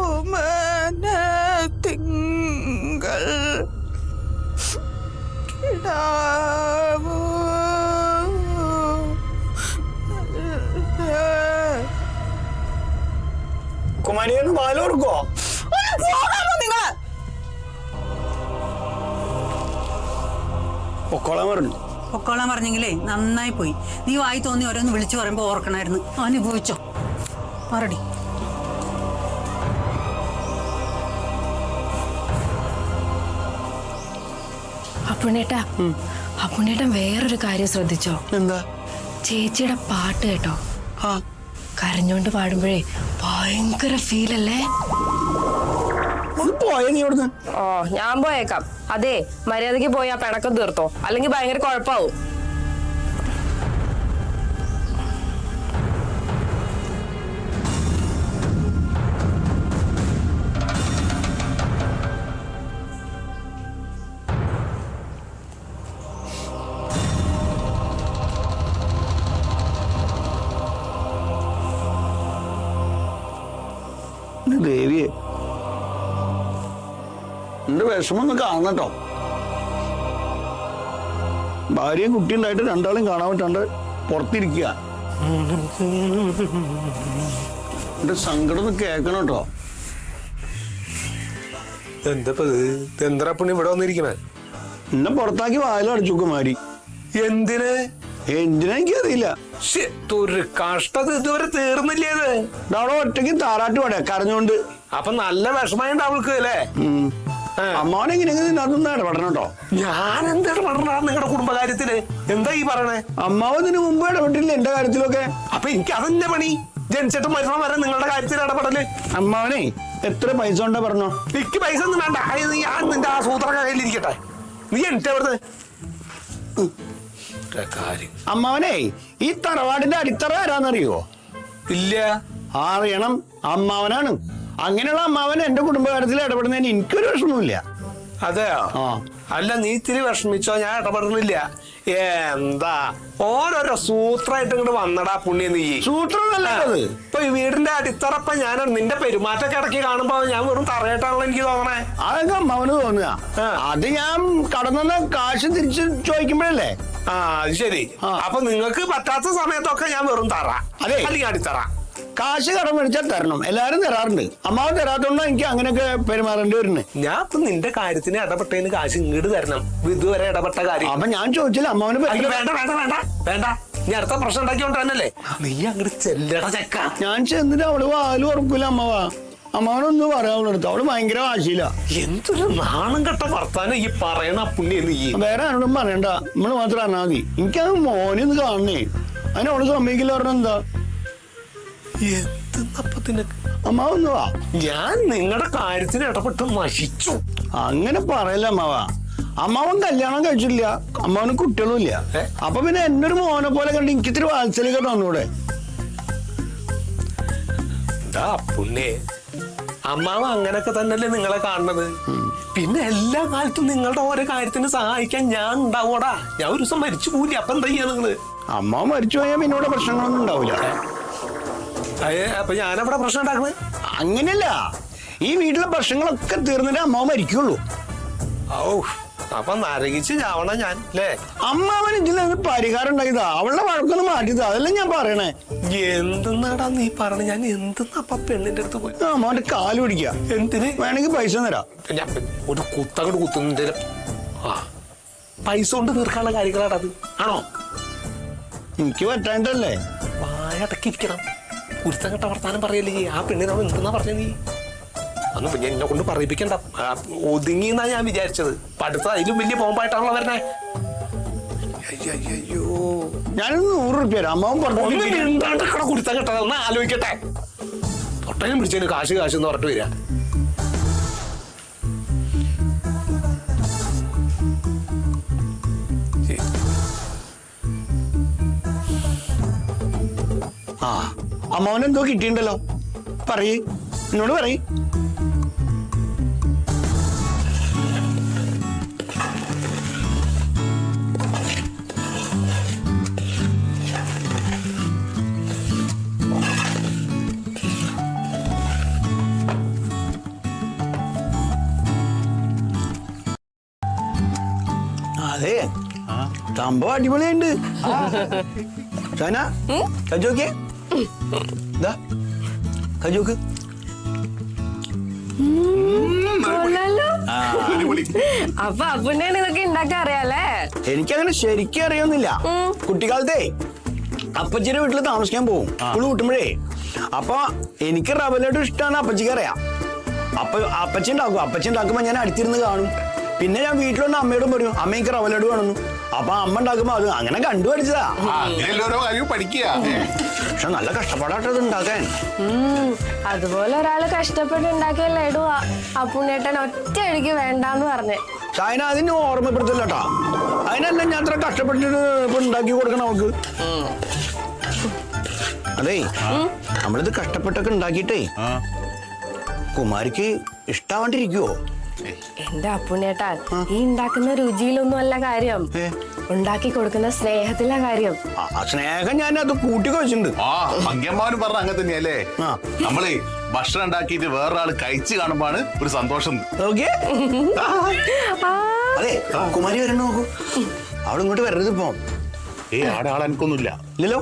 ഓമന തിങ്കൾ കിടാവോ കുമാരിയൊന്ന് പാല് കൊടുക്കോ? നിങ്ങള് പൊക്കോളാൻ പറഞ്ഞു. പൊക്കോളാൻ പറഞ്ഞെങ്കിലേ നന്നായി പോയി. നീ വായി തോന്നി ഓരോന്ന് വിളിച്ചു പറയുമ്പോ ഓർക്കണായിരുന്നു. അനുഭവിച്ചോ പറടി. അപ്പുണ്ണേട്ടൻ വേറൊരു കാര്യം ശ്രദ്ധിച്ചോ? എന്താ? ചേച്ചിയുടെ പാട്ട് കേട്ടോ? ആ, കരഞ്ഞോണ്ട് പാടുമ്പോഴേ ഭയങ്കര ഫീലല്ലേ? ഒന്ന് പോയ നീ ഇവിടുന്ന്. ഓ, ഞാൻ പോയേക്കാം. അതെ, മര്യാദക്ക് പോയി ആ പിണക്കം തീർത്തോ, അല്ലെങ്കിൽ ഭയങ്കര കുഴപ്പാവും. ദേവിയെ, എന്റെ വിഷമം ഒന്ന് കാണട്ടോ. ഭാര്യയും കുട്ടിയുണ്ടായിട്ട് രണ്ടാളും കാണാൻ പറ്റാണ്ട് പുറത്തിരിക്കുക. എന്റെ സങ്കടം ഒന്ന് കേക്കണം കേട്ടോ. എന്താ പുണ്ണി ഇവിടെ വന്നിരിക്കണേ? എന്നെ പുറത്താക്കി വായിലടച്ചു കുമാരി. എന്തിന്? എന്തിനാ എനിക്കറിയില്ല. ഒരു കഷ്ടത ഇതുവരെ തീർന്നില്ലേത്? അവിടെ ഒറ്റയ്ക്ക് താറാട്ട് പാടാ കരഞ്ഞോണ്ട്. അപ്പൊ നല്ല വിഷമമുണ്ട് അവൾക്ക് അല്ലേ? അമ്മാവനെങ്ങനെയെങ്കിലും അതൊന്നും ഇടപെടണം കേട്ടോ. ഞാൻ എന്താ ഇടപെടണ നിങ്ങളുടെ കുടുംബകാര്യത്തില്? എന്താ ഈ പറയണേ? അമ്മാവൻ ഇതിനു മുമ്പ് ഇടപെട്ടില്ല എന്റെ കാര്യത്തിലൊക്കെ. അപ്പൊ എനിക്ക് അതെന്നെ പണി. ജനിച്ചിട്ട് മരണം വരെ നിങ്ങളുടെ കാര്യത്തിൽ ഇടപെടല്. അമ്മാവനെ എത്ര പൈസ കൊണ്ടാ പറഞ്ഞോ? എനിക്ക് പൈസ ഒന്നും വേണ്ട. ഞാൻ നിന്റെ ആ സൂത്ര കയ്യിലിരിക്കട്ടെ. നീ എനിക്ക് അവിടുന്ന് അമ്മാവനെ ഈ തറവാടിന്റെ അടിത്തറ ആരാന്നറിയോ? ഇല്ല. അറിയണം, അമ്മാവനാണ്. അങ്ങനെയുള്ള അമ്മാവൻ എന്റെ കുടുംബകാര്യത്തിൽ ഇടപെടുന്നതിന് എനിക്കൊരു വിഷമമില്ല. അതെയോ? അല്ല, നീ ഇത്തിരി വിഷമിച്ചോ, ഞാൻ ഇടപെടുന്നില്ല. എന്താ ഓരോരോ സൂത്രമായിട്ട് ഇങ്ങോട്ട് വന്നടാ പുണ്യ. നീ സൂത്രം നല്ലത്. ഇപ്പൊ ഈ വീടിന്റെ അടിത്തറപ്പ ഞാൻ നിന്റെ പെരുമാറ്റൊക്കെ ഇടയ്ക്ക് കാണുമ്പോ ഞാൻ വെറും തറയായിട്ടാണല്ലോ എനിക്ക് തോന്നണേ. അതൊക്കെ അമ്മാവന് തോന്നുക. അത് ഞാൻ കടന്ന കാശ് തിരിച്ച് ചോദിക്കുമ്പോഴല്ലേ. ആ, അത് ശരി. അപ്പൊ നിങ്ങൾക്ക് പറ്റാത്ത സമയത്തൊക്കെ ഞാൻ വെറും തറ, അതെ, അല്ലെങ്കിൽ അടിത്തറ. കാശ് കടം മേടിച്ചാൽ തരണം. എല്ലാരും തരാറുണ്ട്. അമ്മാവൻ തരാത്തോണ്ടോ എനിക്ക് അങ്ങനെയൊക്കെ പെരുമാറേണ്ടി വരുന്നത്. ഞാൻ ഇപ്പൊ നിന്റെ കാര്യത്തിന് ഇടപെട്ടതിന് കാശ് ഇങ്ങോട്ട് തരണം. ഇതുവരെ ഇടപെട്ട കാര്യം അപ്പൊ ഞാൻ ചോദിച്ചില്ല അമ്മാവന്. വേണ്ട വേണ്ട വേണ്ട വേണ്ട. നീ അടുത്ത പ്രശ്നം ഉണ്ടാക്കിക്കൊണ്ടല്ലേ. നീ അങ്ങോട്ട് ചെല്ലട ചെക്ക. ഞാൻ ചെന്നിട്ട് അവള് വാല് ഉറക്കൂല അമ്മാവാ. അമ്മാവനൊന്നും പറയാവുള്ളടുത്ത് അവള് ഭയങ്കര വാശിയില്ല. എന്തൊരു നാണം കെട്ട വർത്താനം ഈ പറയണ പുണ്യ. നീ വേറെ ആരോടും പറയണ്ട, നമ്മള് മാത്രം അറിഞ്ഞാൽ മതി. എനിക്കത് മോനൊന്ന് കാണണേ. അതിനവള് സമ്മതിക്കില്ല. പറഞ്ഞ എന്താ അമ്മാവൊന്നു വാ. ഞാൻ നിങ്ങളുടെ കാര്യത്തിന് ഇടപെട്ട് നശിച്ചു. അങ്ങനെ പറയല്ല അമ്മാവാ. അമ്മാവൻ കല്യാണം കഴിച്ചില്ല, അമ്മാവന് കുട്ടികളും ഇല്ല. അപ്പൊ പിന്നെ എന്നൊരു മോനെ പോലെ കണ്ട് എനിക്ക് ഇത്തിരി വാത്സല്യൊക്കെ തന്നൂടെ? പുണ്യേ, അമ്മാവൻ അങ്ങനൊക്കെ തന്നെയല്ലേ നിങ്ങളെ കാണുന്നത്. പിന്നെ എല്ലാ കാലത്തും നിങ്ങളുടെ ഓരോ കാര്യത്തിന് സഹായിക്കാൻ ഞാൻ ഉണ്ടാവൂടാ. ഞാൻ ഒരു ദിവസം മരിച്ചു പോവില്ല. അപ്പൊ എന്താ ചെയ്യാ നിങ്ങള്? അമ്മാവൻ മരിച്ചു പോയാൽ പിന്നെ ഇവിടെ പ്രശ്നങ്ങളൊന്നും ഉണ്ടാവില്ല. അപ്പൊ ഞാനവിടെ പ്രശ്നം ഉണ്ടാക്കണേ? അങ്ങനെയല്ല, ഈ വീട്ടിലെ പ്രശ്നങ്ങളൊക്കെ തീർന്നിട്ട് അമ്മാവൻ മരിക്കുള്ളൂ. ഓ, അപ്പൊ നരകിച്ച് ചാവണ ഞാൻ അല്ലേ? അമ്മാവൻ ഇതിൽ പരിഹാരം ഉണ്ടായതാ. അവളുടെ വഴക്കൊന്നും മാറ്റിയതാ. അതല്ല ഞാൻ പറയണേ. എന്തെന്നാടാ നീ പറഞ്ഞ? ഞാൻ എന്തെന്നാ പെണ്ണിന്റെ അടുത്ത് പോയി അമ്മാവന്റെ കാല് പിടിക്കുക. എന്തിന്? വേണമെങ്കിൽ പൈസ തരാം. ഞാൻ ഒരു കുത്തങ്ങോട്ട് കുത്തുന്നതിന്റെ പൈസ കൊണ്ട് തീർക്കാനുള്ള കാര്യങ്ങളാണ് അത്. ആണോ? എനിക്ക് പറ്റാണ്ടല്ലേ. വായടക്കി ഇരിക്കണം. കുരുത്തങ്കട്ട വർത്താനം പറയല്ലേ. ആ പെണ്ണിനോട് എന്തെന്നാ പറഞ്ഞ നീ? അന്ന് പിന്നെ എന്നെ കൊണ്ട് പറയിപ്പിക്കണ്ട. ഒതുങ്ങിന്നാ ഞാൻ വിചാരിച്ചത്. അടുത്ത അതിലും വലിയ ബോംബായിട്ടാണല്ലോ വരണേ. അയ്യോ, ഞാനൊന്ന് 100 റുപ്യ തരാം. അമ്മാവൻ പറഞ്ഞു കുരുത്തങ്കട്ട ഒന്ന് ആലോചിക്കട്ടെ. തൊട്ടയും പിടിച്ചതിന് കാശ് കാശ് എന്ന് പറഞ്ഞിട്ട് വരിക. അമ്മാവനെന്തോ കിട്ടിയിട്ടുണ്ടല്ലോ. പറയ്, എന്നോട് പറയ്. സംഭവം അടിപൊളിയുണ്ട്. ഷാന കജോക്കേ കജോക്ക്. അപ്പൊ അപ്പുണ്ണിയാണ് ഇതൊക്കെ ഉണ്ടാക്കാൻ അറിയാലേ? എനിക്കങ്ങനെ ശരിക്കും അറിയൊന്നുമില്ല. കുട്ടിക്കാലത്തെ അപ്പച്ചിയുടെ വീട്ടിൽ താമസിക്കാൻ പോകും സ്കൂള് കൂട്ടുമ്പോഴേ. അപ്പൊ എനിക്ക് റവ ലഡു ഇഷ്ടമാണ്, അപ്പച്ചിക്ക് അറിയാം. അപ്പച്ചി ഉണ്ടാക്കും. അപ്പച്ചി ഉണ്ടാക്കുമ്പോ ഞാൻ അടുത്തിരുന്ന് കാണും. പിന്നെ ഞാൻ വീട്ടിലൊന്ന് അമ്മയോടും പറയും, അമ്മ എനിക്ക് റവ ലഡു വേണമെന്നു. അപ്പൊ അമ്മ ഉണ്ടാക്കുമ്പോ അത് അങ്ങനെ കണ്ടു പഠിച്ചതാ. പക്ഷെ നല്ല കഷ്ടപ്പാടാട്ടത് ഉണ്ടാക്കാൻ. അതുപോലെ ഒരാള് കഷ്ടപ്പെട്ട് ഉണ്ടാക്കിയ ലഡു അപ്പുണ്ണേട്ടൻ ഒറ്റ അടിക്ക് വേണ്ടാന്ന് പറഞ്ഞേ. ഷായന അതിന് ഓർമ്മപ്പെടുത്തില്ലട്ടാ. അതിനല്ല ഞാൻ അത്ര കഷ്ടപ്പെട്ടിട്ട് ഉണ്ടാക്കി കൊടുക്കണം അവക്ക്. അതേ നമ്മളിത് കഷ്ടപ്പെട്ടൊക്കെ ഉണ്ടാക്കിയിട്ടേ കുമാരിക്ക് ഇഷ്ടാവാണ്ടിരിക്കുവോ? എന്റെ അപ്പുണ്ണേട്ടാ, ഈ ഉണ്ടാക്കുന്ന രുചിയിലൊന്നും അല്ല കാര്യം, ഉണ്ടാക്കി കൊടുക്കുന്ന സ്നേഹത്തിലാ കാര്യം. സ്നേഹം ഞാൻ അത് കൂട്ടി കഴിച്ചിട്ടുണ്ട്. അങ്കമാവനും പറഞ്ഞ അങ്ങനെ തന്നെയല്ലേ. നമ്മളെ ഭക്ഷണം ഉണ്ടാക്കിയിട്ട് വേറൊരാള് കഴിച്ചു കാണുമ്പോഴാണ് ഒരു സന്തോഷം. അതെ കുമാരി വരണ നോക്കൂ. അവിടെ ഇങ്ങോട്ട് വരരുത് ഇപ്പൊ. ആടെ ആളെ എനിക്കൊന്നുമില്ല. ഇല്ലല്ലോ.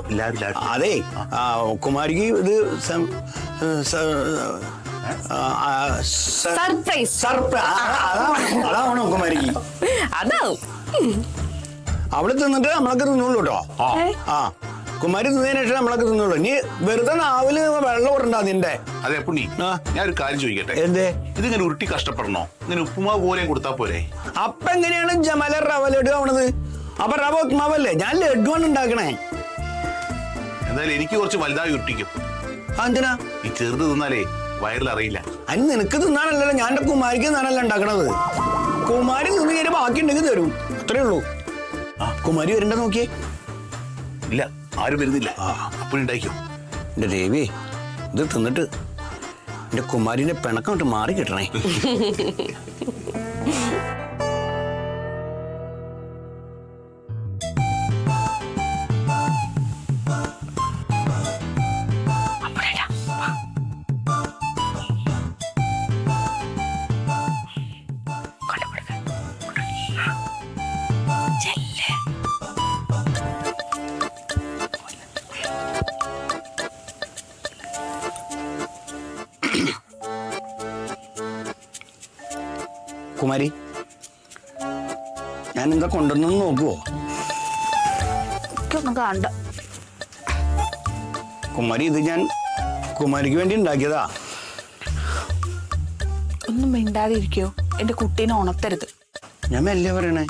അതെ കുമാരിക്ക് ഇത് അതാവണോ കുമാരിക്ക്? അതാവും. അവള് തിന്നിട്ട് നമ്മളൊക്കെ തിന്നുള്ളൂ കേട്ടോ. കുമാരി തിന്നതിന് ശേഷം നമ്മളൊക്കെ തിന്നുള്ളൂ. നീ വെറുതെ നാവില് വെള്ളം ഉണ്ടോ നിന്റെ? അതെ പുണ്ണി, ഞാനൊരു കാര്യം ചോദിക്കട്ടെ. എന്തേ ഇതിങ്ങനെ ഉരുട്ടി കഷ്ടപ്പെടണോ? ഇങ്ങനെ ഉപ്പുമാവ് പോലെ കൊടുത്താ പോരെ? അപ്പൊ എങ്ങനെയാണ് ജമല റവ ലഡു ആവണത്? അപ്പൊ റവ ഉപ്പുമാവല്ലേ? ഞാൻ ലഡുവാണ് ഉണ്ടാക്കണേ. എന്തായാലും എനിക്ക് കുറച്ച് വലുതായി ഉരുട്ടിക്കും. എന്തിനാ? ഈ ചെറുത് തിന്നാലേ വയറിൽ അറിയില്ല. അതിന് നിനക്ക് തിന്നാനല്ലല്ലോ, ഞാൻ എന്റെ കുമാരിക്ക് തിന്നാനല്ല ഉണ്ടാക്കണത്. കുമാരി തിന്ന് കഴിഞ്ഞാൽ ബാക്കി ഉണ്ടെങ്കിൽ തരും, അത്രേ ഉള്ളൂ. കുമാരി വരണ്ട നോക്കിയേ. ഇല്ല, ആരും വരുന്നില്ല. അപ്പോഴുണ്ടായിക്കോ. എന്റെ ദേവി, ഇത് തിന്നിട്ട് എന്റെ കുമാരിന്റെ പിണക്കം ഇട്ട് മാറി കിട്ടണേ. കുമാരി, ഞാൻ എന്താ കൊണ്ടുവന്നു നോക്കുവോ? ഒന്നും കണ്ട കുമാരി, ഇത് ഞാൻ കുമാരിക്ക് വേണ്ടി ഉണ്ടാക്കിയതാ. ഒന്നും മിണ്ടാതിരിക്കോ, എന്റെ കുട്ടീനെ ഉണർത്തരുത്. ഞാൻ മെല്ലെ പറയണേ.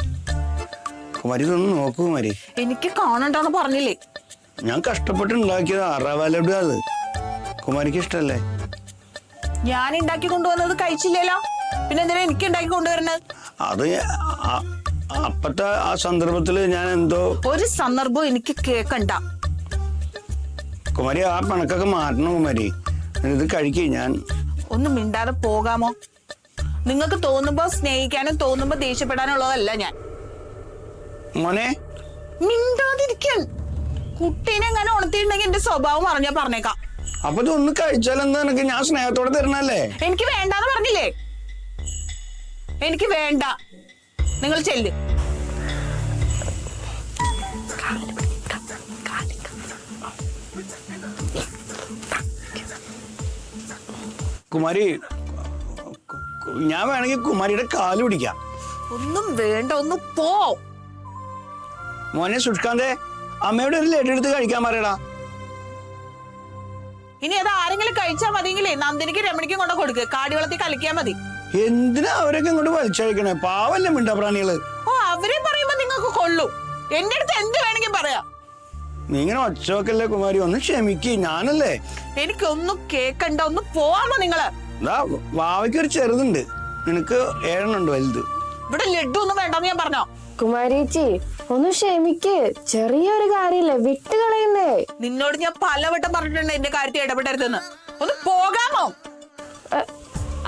കുമാരി ഇതൊന്ന് നോക്കൂ കുമാരി. എനിക്ക് കാണണ്ടെന്ന് പറഞ്ഞില്ലേ? ഞാൻ കഷ്ടപ്പെട്ട് ഉണ്ടാക്കിയതാ റവ ലഡു. അത് കുമാരിക്ക് ഇഷ്ടല്ലേ? ഞാൻ ഉണ്ടാക്കി കൊണ്ടുവന്നത് കഴിച്ചില്ലല്ലോ, പിന്നെ എന്തിനാ എനിക്ക് ഉണ്ടാക്കി കൊണ്ടുവരുന്നത്? അത് അപ്പത്തെ ആ സന്ദർഭത്തില് ഞാൻ എന്തോ ഒരു സന്ദർഭം എനിക്ക് കേക്കണ്ട. കുമാരി, ആ പണക്കൊക്കെ മാറ്റണം കുമാരി. ഇത് കഴിക്കേ. ഞാൻ ഒന്നും മിണ്ടാതെ പോകാമോ? നിങ്ങൾക്ക് തോന്നുമ്പോ സ്നേഹിക്കാനും തോന്നുമ്പോ ദേഷ്യപ്പെടാനുള്ളതല്ല ഞാൻ. മോനെ മിണ്ടാതിരിക്കാൻ. കുട്ടീനെ എങ്ങനെ ഉണർത്തിയിട്ടുണ്ടെങ്കിൽ എന്റെ സ്വഭാവം അറിഞ്ഞാ പറഞ്ഞേക്കാം. അപ്പൊ ഇതൊന്ന് കഴിച്ചാലെന്താ? എനിക്ക് ഞാൻ സ്നേഹത്തോടെ തരണല്ലേ. എനിക്ക് വേണ്ടാന്ന് പറഞ്ഞില്ലേ? എനിക്ക് വേണ്ട. നിങ്ങൾ ചെല്ല്. കുമാരി, ഞാൻ വേണമെങ്കിൽ കുമാരിയുടെ കാല് പിടിക്കാം. ഒന്നും വേണ്ട, ഒന്ന് പോ. മോനെ സുഷ്കാന്തേ, അമ്മയോട് ഒരു ലഡു എടുത്ത് കഴിക്കാൻ പറയടാ. ഇനി അത് ആരെങ്കിലും കഴിച്ചാൽ മതിയെങ്കിലേ നന്ദിനിക്ക് രമണിക്കും കൊണ്ട് കൊടുക്ക്. കാടിവെള്ളത്തിൽ കളിക്കാൻ മതി. എന്തിനാ അവരൊക്കെ ഇങ്ങോട്ട് വലിച്ചഴിക്കണേ? പാവല്ലേ മിണ്ടാപ്രാണികള്. ഓ, അവരെ പറയുമ്പോ നിങ്ങൾക്ക് കൊള്ളു. എന്റെ അടുത്ത് എന്ത് വേണമെങ്കിൽ പറയാം. നീ ഇങ്ങനെ ഒച്ചവെക്കല്ലേ കുമാരി, ഒന്ന് ക്ഷമിക്ക്. ഞാനല്ലേ. എനിക്കൊന്നും കേക്കണ്ട, ഒന്ന് പോവാമോ നിങ്ങള്? വാവയ്ക്ക് ഒരു ചെറുതുണ്ട്, നിനക്ക് 7 ഉണ്ട് വലുത്. ഇവിടെ ലഡു ഒന്നും വേണ്ടെന്ന് ഞാൻ പറഞ്ഞോ? കുമാരീച്ചി, ഒന്ന് ക്ഷമിക്ക്. ചെറിയൊരു കാര്യമില്ലേ, വിട്ടുകളയുന്നേ. നിന്നോട് ഞാൻ പലവട്ടം പറഞ്ഞിട്ടുണ്ട് എന്റെ കാര്യത്തിൽ ഇടപെടരുതെന്ന്. ഒന്ന് പോകാമോ?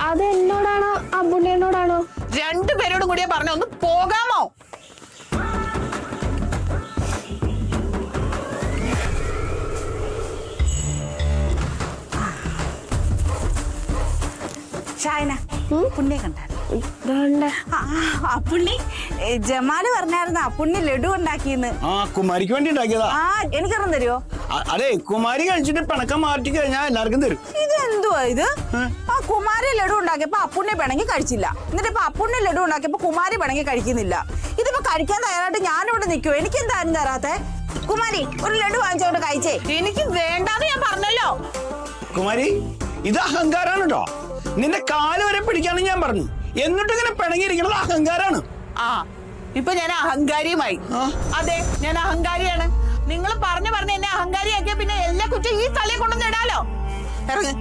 അത് എന്നോടാണോ അപ്പുണ്ണിയോടാണോ? രണ്ടുപേരോടും കൂടിയാ പറഞ്ഞ, ഒന്ന് പോകാമോ? ഷായന, പുണ്യ കണ്ടായിരുന്നു. അപ്പുണ്ണി ജമാല് പറഞ്ഞായിരുന്നു അപ്പുണ്ണി ലഡു ഉണ്ടാക്കിന്ന്. ആ കുമാരിക്ക് വേണ്ടി ഉണ്ടാക്കിയതാ. ആ എനിക്കൊരെണ്ണം തരുമോ? അതെ കുമാരി കഴിച്ചിട്ട് പിണക്കം മാറ്റി കഴിഞ്ഞാൽ എല്ലാവർക്കും തരും. ഇത് എന്തുവാ ഇത്? ആ കുമാരി ലഡു ഉണ്ടാക്കിയപ്പോ അപ്പുണ്ണി പിണങ്ങി കഴിച്ചില്ല, എന്നിട്ട് ഇപ്പൊ അപ്പുണ്ണി ലഡു ഉണ്ടാക്കിയപ്പോ കുമാരി പിണങ്ങി കഴിക്കുന്നില്ല. ഇതിപ്പോ കഴിക്കാൻ തയ്യാറായിട്ട് ഞാനിവിടെ നിൽക്കുവോ? എനിക്ക് എന്തായാലും തരാത്തെ? കുമാരി ഒരു ലഡു വാങ്ങിച്ചോണ്ട് കഴിച്ചേ. എനിക്ക് വേണ്ടാന്ന് ഞാൻ പറഞ്ഞല്ലോ. കുമാരി ഇത് അഹങ്കാരാണ് കേട്ടോ. നിന്റെ കാല് വരെ പിടിക്കാന്ന് ഞാൻ പറഞ്ഞു, എന്നിട്ട് ഇങ്ങനെ പിണങ്ങിയിരിക്കുന്നത് അഹങ്കാരാണ്. ആ ഇപ്പൊ ഞാൻ അഹങ്കാരിയുമായി. അതെ ഞാൻ അഹങ്കാരിയാണ്. നിങ്ങൾ പറഞ്ഞു എന്നെ അഹങ്കാരിയാക്കിയ പിന്നെ എല്ലാ കുറ്റം ഈ തലയെ കൊണ്ടൊന്നും ഇടാലോ. ഇറങ്ങ്,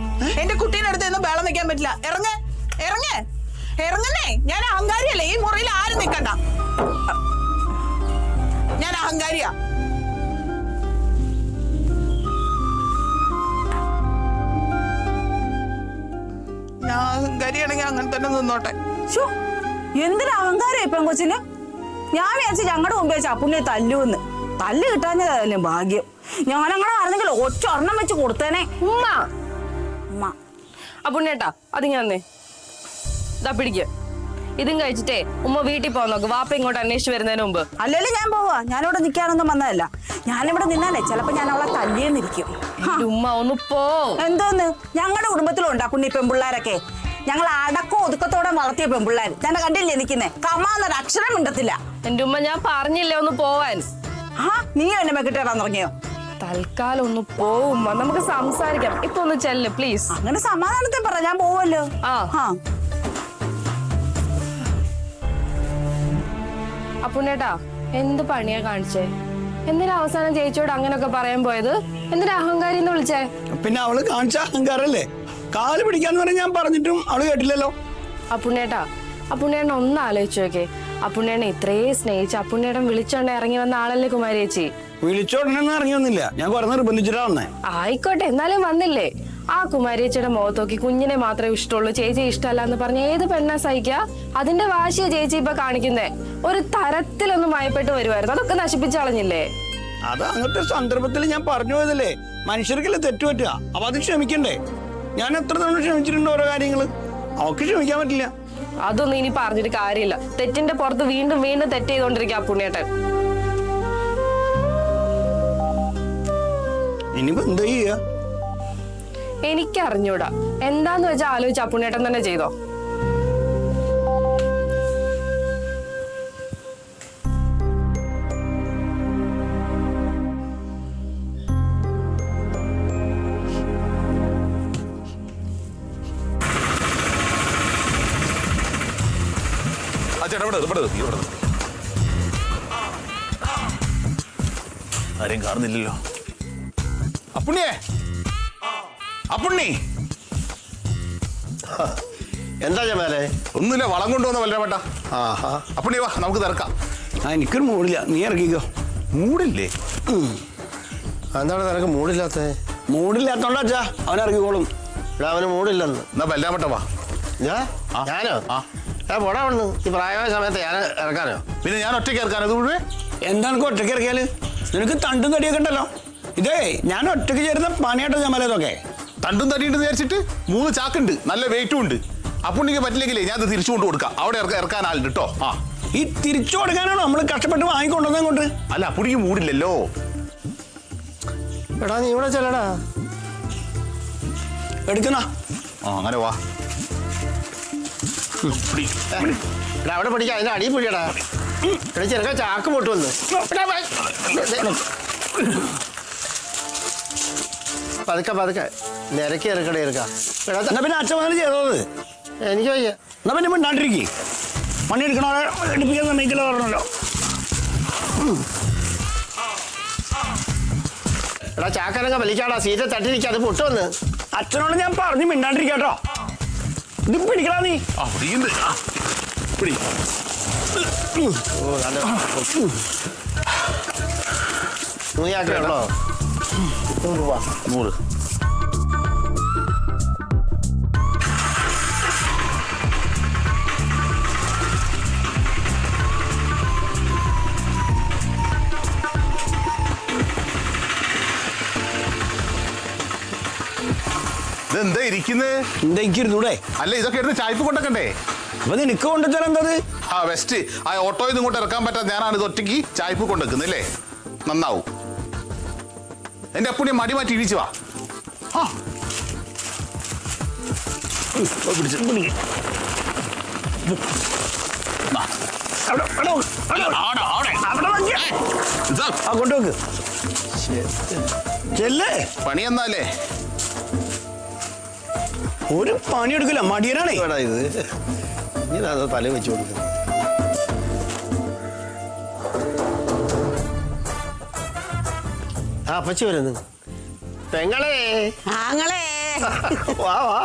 എന്റെ കുട്ടീനെ അടുത്ത് ഒന്നും ബേളം വെക്കാൻ പറ്റില്ല. ഇറങ്ങ് ഇറങ്ങ് ഇറങ്ങുന്നേ. ഞാൻ അഹങ്കാരിയല്ലേ, ഈ മുറിയിൽ ആരും നിൽക്കണ്ട. ഞാൻ അഹങ്കാരിയാ. ഞാൻ അഹങ്കാരിയാണെങ്കിൽ അങ്ങനെ തന്നെ നിന്നോട്ടെ. എന്തിനാ അഹങ്കാരം ഇപ്പം കൊച്ചിന്? ഞാൻ വിചാരിച്ചു ഞങ്ങളുടെ മുമ്പ് വെച്ച് അപ്പുണ്ണിയെ തല്ലുവെന്ന്. തല്ല് കിട്ടാഞ്ഞതല്ലേ ഭാഗ്യം. ഞാനങ്ങനെ പറഞ്ഞെങ്കിൽ ഒറ്റ ഒരെണ്ണം വെച്ച് കൊടുത്തേനെ. ഉമ്മ ഉമ്മ അപ്പുണ്ണേട്ടാ അതിങ്ങനെ ഇതാ പിടിക്ക്. ഇതും കഴിച്ചിട്ടേ ഉമ്മ വീട്ടിൽ പോകാൻ നോക്ക്. വാപ്പ ഇങ്ങോട്ട് അന്വേഷിച്ച് വരുന്നതിന് മുമ്പ്. അല്ലല്ലോ ഞാൻ പോവാ, ഞാനിവിടെ നിൽക്കാനൊന്നും വന്നതല്ല. ഞാനിവിടെ നിന്നാലേ ചിലപ്പോ ഞാൻ അവളെ തല്ലിയെന്നിരിക്കും. ഉമ്മ ഒന്ന് പോ. എന്തോന്ന് ഞങ്ങളുടെ കുടുംബത്തിലുണ്ട് അപ്പുണ്ണി പെൺപിള്ളേരൊക്കെ. ഞങ്ങൾ അടക്കോ ഒതുക്കത്തോടെ വളർത്തിയ പെൺപിള്ളേർ. ഞാൻ കണ്ടില്ലേ നിൽക്കുന്നേ, കമാന്നൊരു അക്ഷരം മിണ്ടത്തില്ല. എന്റെ ഉമ്മ ഞാൻ പറഞ്ഞില്ലേ ഒന്ന് പോവാൻ. ആ നീ എന്നെ മെക്കിട്ടേറാൻ തുടങ്ങിയോ? തൽക്കാലം ഒന്ന് പോവുമ്മ, നമുക്ക് സംസാരിക്കാം. ഇപ്പൊ ഒന്ന് ചെല്ല് പ്ലീസ്. അങ്ങനെ സമാധാനത്തെ പറ, ഞാൻ പോവല്ലോ. ആ അപ്പുണ്ണേട്ടാ എന്ത് പണിയാ കാണിച്ചേ? എന്തിനാ അവസാനം ചേച്ചിയോട് അങ്ങനൊക്കെ പറയാൻ പോയത്? എന്തിനാ അഹങ്കാരി എന്ന് വിളിച്ചേ? പിന്നെ അവള് കാണിച്ച അഹങ്കാരല്ലേ. കാല് പിടിക്കാന്ന് പറഞ്ഞാൽ ഞാൻ പറഞ്ഞിട്ടും അവള് കേട്ടില്ലല്ലോ. അപ്പുണ്ണേട്ടാ അപ്പുണ്ണേട്ടൻ ഒന്ന് ആലോചിച്ചു നോക്കേ. അപ്പുണ്ണേട്ടനെ ഇത്രയും സ്നേഹിച്ച് അപ്പുണ്ണേട്ടൻ വിളിച്ചോണ്ട് ഇറങ്ങി വന്ന ആളല്ലേ കുമാരി ചേച്ചി. വിളിച്ചോടനൊന്നും ഇറങ്ങി വന്നില്ല, ഞാൻ കുറെ നിർബന്ധിച്ചിട്ടാ വന്നേ. ആയിക്കോട്ടെ എന്നാലും വന്നില്ലേ. ആ കുമാരി ചേച്ചിയുടെ മുഖത്ത് നോക്കി കുഞ്ഞിനെ മാത്രമേ ഇഷ്ടമുള്ളൂ, ചേച്ചി ഇഷ്ടമല്ല എന്ന് പറഞ്ഞ ഏത് പെണ്ണാ സഹിക്കാ? അതിന്റെ വാശിയ ചേച്ചി ഇപ്പൊ കാണിക്കുന്നേ. ഒരു തരത്തിലൊന്നും ഭയപ്പെട്ട് വരുമായിരുന്നു, അതൊക്കെ നശിപ്പിച്ചു കളഞ്ഞില്ലേ? അത് അങ്ങനത്തെ സന്ദർഭത്തിൽ ഞാൻ പറഞ്ഞു പോയതല്ലേ. മനുഷ്യർക്കല്ലേ തെറ്റുപറ്റുക, അപ്പൊ അത് ക്ഷമിക്കണ്ടേ. ഞാൻ എത്ര തവണ ക്ഷമിച്ചിട്ടുണ്ട് ഓരോ കാര്യങ്ങള്, അവക്ക് ക്ഷമിക്കാൻ പറ്റില്ല. അതൊന്നും ഇനി പറഞ്ഞിട്ട് കാര്യമില്ല. തെറ്റിന്റെ പുറത്ത് വീണ്ടും വീണ്ടും തെറ്റ് ചെയ്തോണ്ടിരിക്കുക പുണ്യേട്ടൻ. ഇനിയിപ്പോ എന്താ ചെയ്യാ? എനിക്കറിഞ്ഞൂടാ. എന്താന്ന് വെച്ചാൽ ആലോചിച്ച് അപ്പുണ്ണേട്ടൻ തന്നെ ചെയ്തോ. ആരെയും കാണുന്നില്ലല്ലോ. അപ്പുണ്ണിയേ, അപ്പുണ്ണി എന്താ ജമാലേ? ഒന്നുമില്ല, വളം കൊണ്ടുവന്ന വല്ലവേട്ട. അപ്പുണ്ണി വാ, നമുക്ക് തിരക്കാം. എനിക്കൊരു മൂടില്ല, നീ ഇറക്കിക്കോ. മൂടില്ലേ? എന്താണ് നിനക്ക് മൂടില്ലാത്ത? മൂടില്ലാത്തോണ്ടാ അച്ഛാ, അവൻ ഇറങ്ങിക്കോളും. ഇവിടെ അവന് മൂടില്ലെന്ന്. എന്നാ വല്ലാമട്ട വാ. ഞാനോ? പോടാ വണ്ണ്. ഈ പ്രായമായ സമയത്ത് ഞാൻ ഇറക്കാനോ? പിന്നെ ഞാൻ ഒറ്റയ്ക്ക് ഇറക്കാനോ? ഇത് മുഴുവൻ എന്താണ് ഒറ്റയ്ക്ക് ഇറക്കിയാല്? നിനക്ക് തണ്ടും തടിയൊക്കെ ഉണ്ടല്ലോ. ഇതേ ഞാൻ ഒറ്റയ്ക്ക് ചേരുന്ന പണിയാട്ടോ ജമാലതൊക്കെ. തണ്ടും തടിയുണ്ട് വിചാരിച്ചിട്ട് 3 ചാക്കുണ്ട്, നല്ല വെയിറ്റും ഉണ്ട്. അപ്പുണ്ണിക്ക് പറ്റില്ലെങ്കിലേ ഞാൻ തിരിച്ചു കൊണ്ട് കൊടുക്കാം. അവിടെ ഇറക്കാൻ ആളുണ്ട് കേട്ടോ. ഈ തിരിച്ചു കൊടുക്കാനാണോ നമ്മൾ കഷ്ടപ്പെട്ട് വാങ്ങിക്കൊണ്ടുവന്നേ കൊണ്ട്? അല്ല അപ്പുണ്ണിക്ക് മൂടില്ലല്ലോ. എടാ നീ ഇവിടെ ചെല്ലടാ. എടുക്കുന്ന അങ്ങനെ വാ. എടാ അവിടെ പിടിക്കാം, അതിന്റെ അടിയിൽ പിടിയടാ. ഇവിടെ ചെറുക്കാൻ ചാക്ക് പൊട്ടു വന്ന്. പതുക്കെ പതുക്കെ നിരക്കി ഇറക്കട ഇറക്കാം. എന്നാ പിന്നെ അച്ഛൻ ചെയ്തത് എനിക്ക് വയ്യ. എന്നാ പിന്നെ മിണ്ടാണ്ടിരിക്കേ. പണി എടുക്കണോ എടുപ്പിക്കാൻ സമ്മതിക്കില്ല പറഞ്ഞല്ലോ. എടാ ചാക്കനൊക്കെ വലിക്കാടാ, സീറ്റ് തട്ടിരിക്കുക, അത് പൊട്ടു വന്ന്. അച്ഛനോട് ഞാൻ പറഞ്ഞു മിണ്ടാണ്ടിരിക്കാട്ടോ. ഇത് പിടിക്കടാ നീ. നൂയാക്കോ 100 രൂപ. 100. ഇതെന്താ ഇരിക്കുന്നത്? എന്താ അല്ല ഇതൊക്കെ എടുത്ത് ചായ്പ് കൊണ്ടക്കണ്ടേ? അപ്പൊ നിനക്ക് കൊണ്ടുതരാൻ എന്തത്? ആ വെസ്റ്റ് ആ ഓട്ടോയിൽ ഇങ്ങോട്ട് ഇറക്കാൻ പറ്റാത്ത ഞാനാണ് ഇത് ഒറ്റയ്ക്ക് ചായ്പ് കൊണ്ടുവെക്കുന്നല്ലേ? നന്നാവും. എന്റെ അപ്പുണ്ണി മടി മാറ്റി ഇടിച്ചു വാ. കൊണ്ടുവെക്ക് ചെല്ലേ. പണി എന്നാലേ ഒരു പണി എടുക്കില്ല, മടിയനാണേ. ഇത് ഇങ്ങനെ തല വെച്ച് കൊടുക്കുന്നു. ആ അപ്പച്ചി വരുന്നു. പെങ്ങളെ ആങ്ങളെ വാ വാ.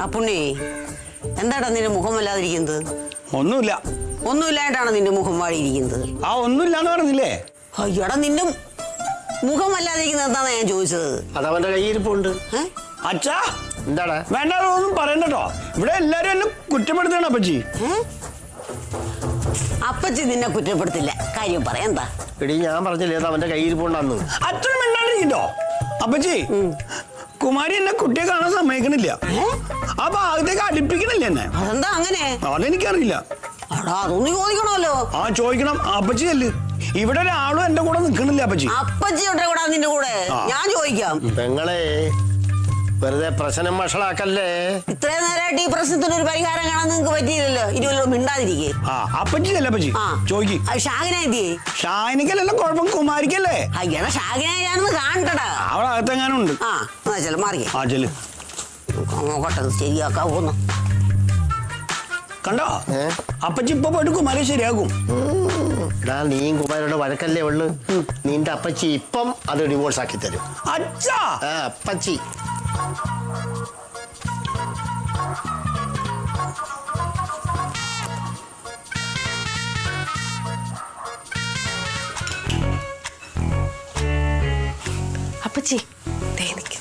അപ്പുണ്ണി എന്താടാ നിന്റെ മുഖം വല്ലാതിരിക്കുന്നത്? ഒന്നുമില്ല. ഒന്നുമില്ലായിട്ടാണ് നിന്റെ മുഖം വാടിയിരിക്കുന്നത്. ആ ഒന്നുമില്ലാന്ന് പറഞ്ഞില്ലേ? അയ്യടാ നിന്റെ മുഖം വല്ലാതിരിക്കുന്നത് എന്താന്നാ ഞാൻ ചോദിച്ചത്. അതവന്റെ കയ്യിരിപ്പുണ്ട്. അച്ഛാ എന്താടാ? വേണ്ട ഒന്നും പറയണ്ടോ. ഇവിടെ എല്ലാരും എന്നെ കുറ്റപ്പെടുത്തണം അപ്പച്ചി. അപ്പച്ചി നിന്നെ കുറ്റപ്പെടുത്തില്ല, കാര്യം പറയാ. എടി ഞാൻ പറഞ്ഞില്ലേ അത് അവന്റെ കയ്യിരിപ്പുണ്ടെന്ന്. അത്ര മിണ്ടാണ്ടിരിക്കട്ടോ അപ്പച്ചി. കുമാരി എന്നെ കുട്ടിയെ കാണാൻ സമ്മതിക്കണില്ല. ആ ഭാഗത്തേക്ക് അടുപ്പിക്കണില്ല എന്നെ. അതെന്താ അങ്ങനെ? അതെനിക്കറിയില്ല. അതൊന്ന് ചോദിക്കണമല്ലോ. ആ ചോദിക്കണം. അപ്പച്ചി അല്ലേ ഇവിടെ ഒരാളും എന്റെ കൂടെ നിക്കണില്ല അപ്പച്ചി. അപ്പച്ചി ഉണ്ട് കൂടെ നിന്റെ കൂടെ. ഞാൻ ചോദിക്കാം. പെങ്ങളെ വെറുതെ പ്രശ്നം വഷളാക്കല്ലേ. ഇത്രയും നേരമായിട്ട് ഈ പ്രശ്നത്തിന് ഒരു പരിഹാരം കാണാൻ നിങ്ങൾക്ക് പറ്റിയില്ലല്ലോ. ഇരുവല്ലോ മിണ്ടാതിരിക്കേ. ആ അപ്പച്ചി അല്ലേ അപ്പച്ചി ചോദിക്ക്. ഷാഹിന എന്തിയേ? ഷാഹിനിക്കല്ലല്ലോ കുഴപ്പം, കുമാരിക്കല്ലേ. അയ്യടാ ഷാഹിന ഞാനൊന്ന് കാണട്ടടാ. അവിടെ അകത്തെങ്ങാനും ഉണ്ട്. ആ ചെല മാറിയേ. ആ ചെല്. നോക്കട്ടെ ശരിയാക്കാവൂന്ന്. കണ്ടോ അപ്പച്ചി ഇപ്പൊ പോയിട്ട് കുമാരി ശരിയാക്കും. എടാ നീയും കുമാരോട് വഴക്കല്ലേ ഉള്ളു. നിന്റെ അപ്പച്ചി ഇപ്പം അത് ഡിവോഴ്സ് ആക്കി തരും. അച്ഛാ അപ്പച്ചി അപ്പച്ചി ദേ നിക്ക്.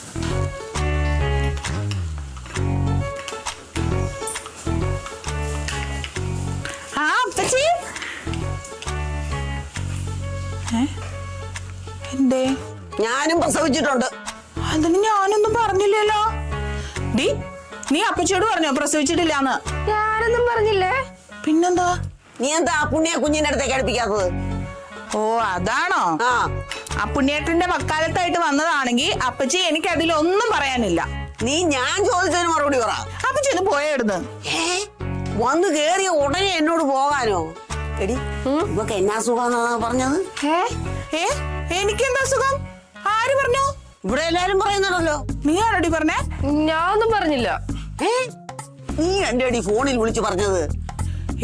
ആ അപ്പച്ചി എന്തേ? ഞാനും പ്രസവിച്ചിട്ടുണ്ട്. അതിന് ഞാനൊന്നും പറഞ്ഞില്ലല്ലോ. ഡി നീ അപ്പച്ചിയോട് പറഞ്ഞോ പ്രസവിച്ചിട്ടില്ലാന്ന്? ഞാനൊന്നും പറഞ്ഞില്ലേ. പിന്നെന്താ? നീ എന്താ പുണ്യ കുഞ്ഞിന്റെ അടുത്തേക്ക് അടുപ്പിക്കാത്തത്? ഓ അതാണോ? ആ പുണ്യേട്ടന്റെ വക്കാലത്തായിട്ട് വന്നതാണെങ്കിൽ അപ്പച്ചി എനിക്ക് അതിലൊന്നും പറയാനില്ല. നീ ഞാൻ ചോദിച്ചതിന് മറുപടി പറ. അപ്പച്ചി ഒന്ന് പോയായിരുന്നു. വന്ന് കേറിയ ഉടനെ എന്നോട് പോകാനോ? എടി ഇവക്ക് എന്നാ സുഖാന്നാ പറഞ്ഞത്? എനിക്കെന്താ സുഖം? ആര് പറഞ്ഞു? ഇവിടെ എല്ലാരും പറയുന്നുണ്ടല്ലോ. നീ ആരോടി പറഞ്ഞേ? ഞാനൊന്നും പറഞ്ഞില്ല. നീ എന്റെ അടി ഫോണിൽ വിളിച്ചു പറഞ്ഞത്.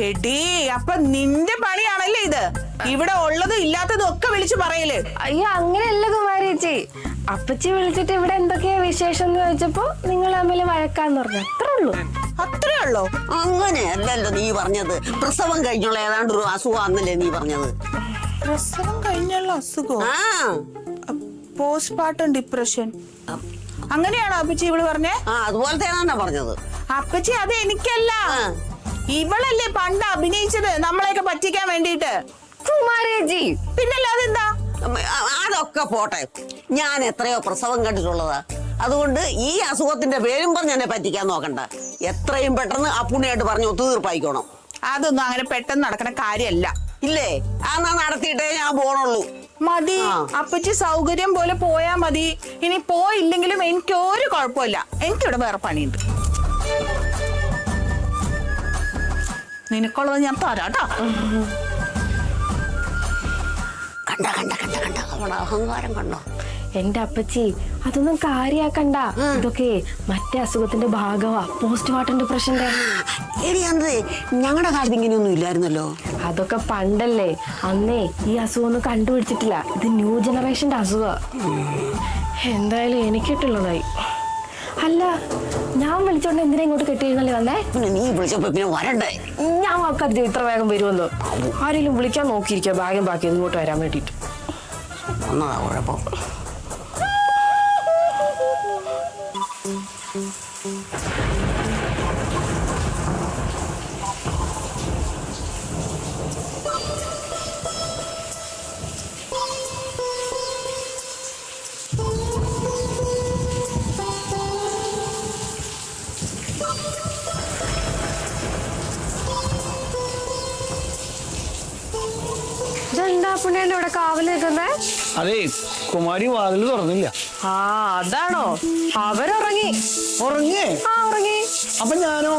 എടി അപ്പൊ നിന്റെ പണിയാണല്ലേ ഇത്? ഇവിടെ ഉള്ളതും ഇല്ലാത്തതും ഒക്കെ വിളിച്ചു പറയല്. അയ്യോ അങ്ങനെയല്ല കുമാരിച്ചി. അപ്പച്ചി വിളിച്ചിട്ട് ഇവിടെ എന്തൊക്കെയാ വിശേഷം എന്ന് ചോദിച്ചപ്പോ നിങ്ങൾ തമ്മിൽ വഴക്കാന്ന് പറഞ്ഞു. അത്രേ ഉള്ളൂ. അത്രേ ഉള്ളോ? അങ്ങനെ അല്ലല്ലോ നീ പറഞ്ഞത്. പ്രസവം കഴിഞ്ഞുള്ള ഏതാണ്ട് ഒരു അസുഖമാണെന്നല്ലേ നീ പറഞ്ഞത്? പ്രസവം കഴിഞ്ഞുള്ള അസുഖം? പോസ്റ്റ്മോർട്ടം ഡിപ്രഷൻ അങ്ങനെയാണോ അപ്പച്ചി ഇവള് പറഞ്ഞേ? അതുപോലത്തെ ഏതാണ്ടാ പറഞ്ഞത്. അപ്പച്ചി അത് എനിക്കല്ല, ഇവളല്ലേ പണ്ട് അഭിനയിച്ചത് നമ്മളെയൊക്കെ പറ്റിക്കാൻ വേണ്ടിട്ട്. കുമാരേജി പിന്നല്ലാതെ എന്താ? അതൊക്കെ പോട്ടെ. ഞാൻ എത്രയോ പ്രസവം കണ്ടിട്ടുള്ളതാ. അതുകൊണ്ട് ഈ അസുഖത്തിന്റെ പേരും പറഞ്ഞ് എന്നെ പറ്റിക്കാൻ നോക്കണ്ട. എത്രയും പെട്ടെന്ന് അപ്പുണ്ണിയായിട്ട് പറഞ്ഞ് ഒത്തുതീർപ്പായിക്കോണം. അതൊന്നും അങ്ങനെ പെട്ടെന്ന് നടക്കണ കാര്യമല്ല. ഇല്ലേ? എന്നാ നടത്തിയിട്ടേ ഞാൻ പോണുള്ളൂ. മതി, അപ്പച്ചി സൗകര്യം പോലെ പോയാ മതി. ഇനി പോയില്ലെങ്കിലും എനിക്ക് ഒരു കുഴപ്പമില്ല. എനിക്കിവിടെ വേറെ പണിയുണ്ട്. നിനക്കുള്ളത് ഞാൻ തരാട്ടാ. കണ്ട കണ്ട കണ്ട കണ്ട അവളുടെ അഹങ്കാരം കണ്ടോ? എന്റെ അപ്പച്ചി അതൊന്നും കാര്യാക്കണ്ട. ഇതൊക്കെ മറ്റേ അസുഖത്തിന്റെ ഭാഗമാ. പോസ്റ്റ്മോർട്ടം ഡിപ്രഷന്റെ. ഞങ്ങളുടെ കാലത്ത് ഇങ്ങനെയൊന്നും ഇല്ലായിരുന്നല്ലോ. അതൊക്കെ പണ്ടല്ലേ. അന്നേ ഈ അസുഖം ഒന്നും കണ്ടുപിടിച്ചിട്ടില്ല. ഇത് ന്യൂ ജനറേഷന്റെ അസുഖ. എന്തായാലും എനിക്കിട്ടുള്ളതായി. അല്ല ഞാൻ വിളിച്ചോണ്ട് എന്തിനാ ഇങ്ങോട്ട് കെട്ടിയിരുന്നല്ലേ വന്നേ? പിന്നെ നീ വിളിച്ചപ്പോ പിന്നെ വരണ്ടേ? ഞാൻ നോക്കാതെ ഇത്ര വേഗം വരുമല്ലോ. ആരെങ്കിലും വിളിക്കാൻ നോക്കിയിരിക്കുക ബാഗും ബാക്കി ഇങ്ങോട്ട് വരാൻ വേണ്ടിട്ട്. വന്നതാ കുഴപ്പം. എന്താ പുണ്യേട്ടൻ ഇവിടെ കാവല് നിൽക്കുന്നേ? അതെ, കുമാരി വാതിൽ തുറന്നില്ല. ആ അതാണോ? അവരുറങ്ങി. ഉറങ്ങേ? ആ ഉറങ്ങി. അപ്പൊ ഞാനോ?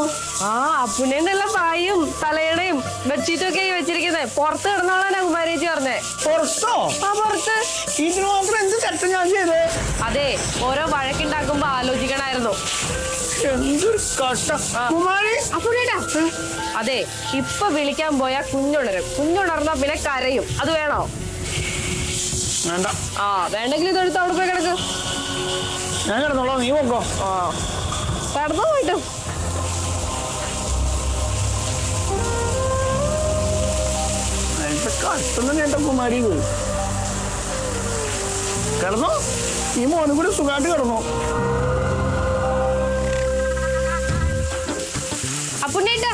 ആ അപ്പുണ്ണിന്റെ പായും തലയണയും ബെഡ്ഷീറ്റും ഒക്കെ വെച്ചിരിക്കുന്നത് പുറത്ത് കിടന്നോളാനാ കുമാരേച്ചി പറഞ്ഞേ. പുറത്തോ? ആ പുറത്ത്. ഇതിന് മാത്രം എന്ത് തെറ്റ ഞാൻ ചെയ്തേ? അതെ, ഓരോ വഴക്കുണ്ടാക്കുമ്പോ ആലോചിക്കണായിരുന്നു. എന്തൊരു കഷ്ട. കുമാരി അപ്പുണ്ണിട്ടാ, അതെ ഇപ്പൊ വിളിക്കാൻ പോയാ കുഞ്ഞുണരും. കുഞ്ഞുണർന്നാ പിന്നെ കരയും. അത് വേണോ? വേണ്ട. ആ വേണ്ടെങ്കിൽ ഇതെടുത്ത് അവിടെ പോയി കിടക്ക്. ഞാൻ കിടന്നോളാം, നീ പോക്കോ. ആ കിടന്നോ പോയിട്ടും. എന്റെ കഷ്ടം തന്നെ എന്റെ കുമാരി. ഇത് കിടന്നോ, ഈ മോനും കൂടി സുഖമായിട്ട് കിടന്നോ. അപ്പുണ്ണിട്ടാ